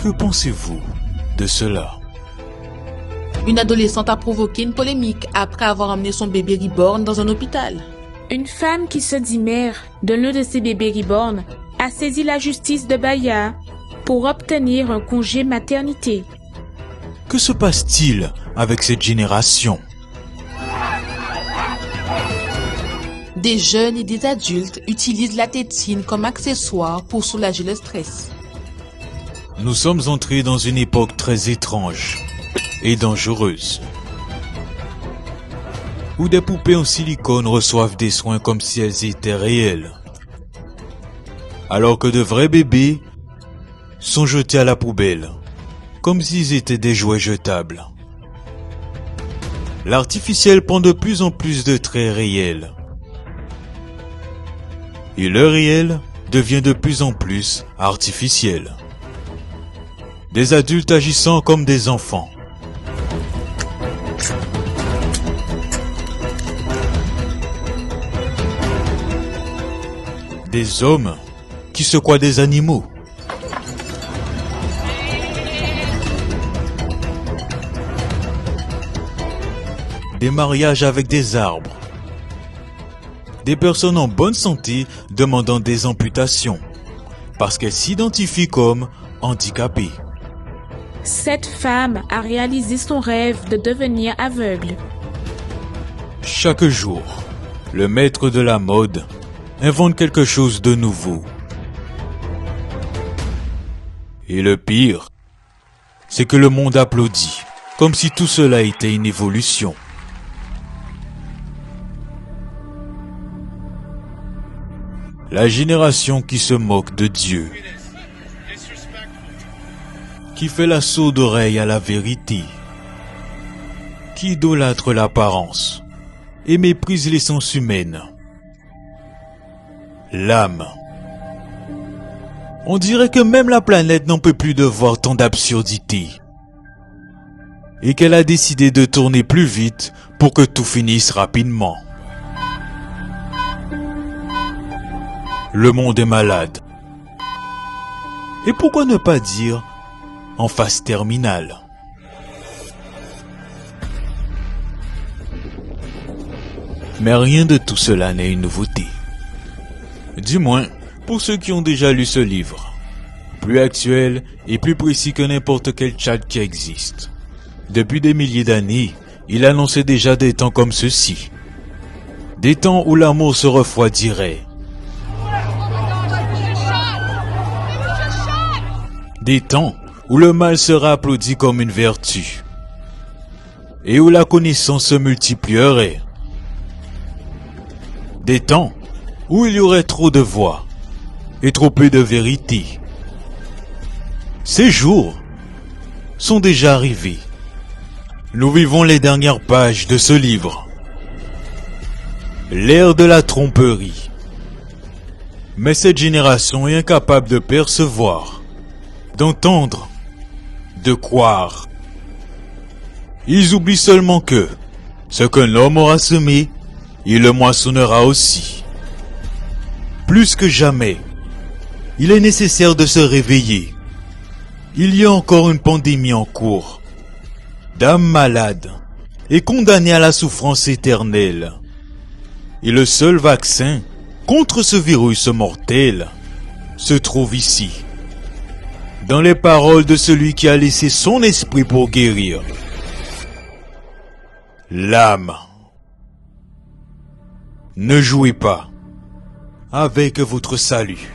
Que pensez-vous de cela? Une adolescente a provoqué une polémique après avoir emmené son bébé reborn dans un hôpital. Une femme qui se dit mère de l'un de ses bébés reborn a saisi la justice de Bahia pour obtenir un congé maternité. Que se passe-t-il avec cette génération? Des jeunes et des adultes utilisent la tétine comme accessoire pour soulager le stress. Nous sommes entrés dans une époque très étrange et dangereuse, où des poupées en silicone reçoivent des soins comme si elles étaient réelles, alors que de vrais bébés sont jetés à la poubelle, comme s'ils étaient des jouets jetables. L'artificiel prend de plus en plus de traits réels, et le réel devient de plus en plus artificiel. Des adultes agissant comme des enfants. Des hommes qui se croient des animaux. Des mariages avec des arbres. Des personnes en bonne santé demandant des amputations parce qu'elles s'identifient comme handicapées. Cette femme a réalisé son rêve de devenir aveugle. Chaque jour, le maître de la mode invente quelque chose de nouveau. Et le pire, c'est que le monde applaudit, comme si tout cela était une évolution. La génération qui se moque de Dieu, qui fait la sourde oreille à la vérité, qui idolâtre l'apparence et méprise l'essence humaine, l'âme. On dirait que même la planète n'en peut plus de voir tant d'absurdités et qu'elle a décidé de tourner plus vite pour que tout finisse rapidement. Le monde est malade. Et pourquoi ne pas dire en phase terminale? Mais rien de tout cela n'est une nouveauté. Du moins, pour ceux qui ont déjà lu ce livre. Plus actuel et plus précis que n'importe quel chat qui existe. Depuis des milliers d'années, il annonçait déjà des temps comme ceux-ci. Des temps où l'amour se refroidirait. Des temps où le mal sera applaudi comme une vertu. Et où la connaissance se multiplierait. Des temps où il y aurait trop de voix et trop peu de vérité. Ces jours sont déjà arrivés. Nous vivons les dernières pages de ce livre. L'ère de la tromperie. Mais cette génération est incapable de percevoir, d'entendre, de croire. Ils oublient seulement que ce qu'un homme aura semé, il le moissonnera aussi. Plus que jamais, il est nécessaire de se réveiller. Il y a encore une pandémie en cours. D'âmes malades et condamnées à la souffrance éternelle. Et le seul vaccin contre ce virus mortel se trouve ici. Dans les paroles de celui qui a laissé son esprit pour guérir. L'âme. Ne jouez pas avec votre salut.